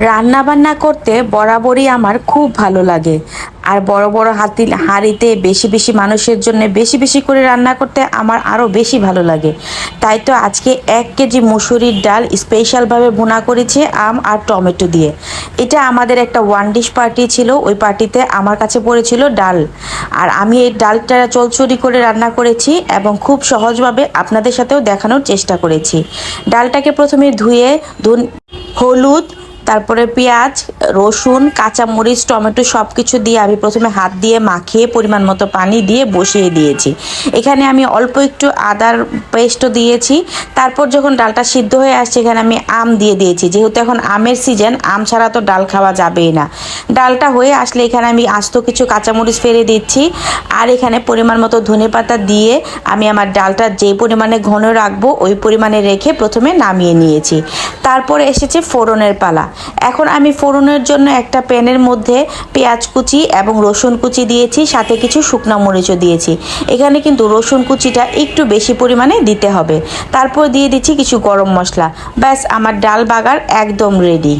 রান্না বান্না করতে বরাবরই আমার খুব ভালো লাগে। আর বড় বড় হাঁড়িতে বেশি বেশি মানুষের জন্য বেশি বেশি করে রান্না করতে আমার আরও বেশি ভালো লাগে। তাই তো আজকে 1 কেজি মুসুরির ডাল স্পেশালভাবে ভুনা করেছি আম আর টমেটো দিয়ে। এটা আমাদের একটা ওয়ান ডিশ পার্টি ছিল, ওই পার্টিতে আমার কাছে পড়েছিল ডাল। আর আমি এই ডালটা চলচড়ি করে রান্না করেছি এবং খুব সহজভাবে আপনাদের সাথেও দেখানোর চেষ্টা করেছি। ডালটাকে প্রথমে ধুয়ে হলুদ, তারপরে পেঁয়াজ, রসুন, কাঁচামরিচ, টমেটো সব কিছু দিয়ে আমি প্রথমে হাত দিয়ে মাখিয়ে পরিমাণ মতো পানি দিয়ে বসিয়ে দিয়েছি। এখানে আমি অল্প একটু আদার পেস্টও দিয়েছি। তারপর যখন ডালটা সিদ্ধ হয়ে আসছে এখানে আমি আম দিয়ে দিয়েছি, যেহেতু এখন আমের সিজন, আম ছাড়া তো ডাল খাওয়া যাবেই না। ডালটা হয়ে আসলে এখানে আমি আস্ত কিছু কাঁচামরিচ ফেলে দিচ্ছি। আর এখানে পরিমাণ মতো ধনেপাতা দিয়ে আমি আমার ডালটা যে পরিমাণে ঘন রাখবো ওই পরিমাণে রেখে প্রথমে নামিয়ে নিয়েছি। তারপরে এসেছে ফোড়নের পালা। এখন আমি ফোড়নের জন্য একটা প্যানের মধ্যে পেঁয়াজ কুচি এবং রসুন কুচি দিয়েছি, সাথে কিছু শুকনো মরিচও দিয়েছি। এখানে কিন্তু রসুন কুচিটা একটু বেশি পরিমাণে দিতে হবে। তারপর দিয়ে দিচ্ছি কিছু গরম মশলা। ব্যাস, আমার ডাল বাগার একদম রেডি।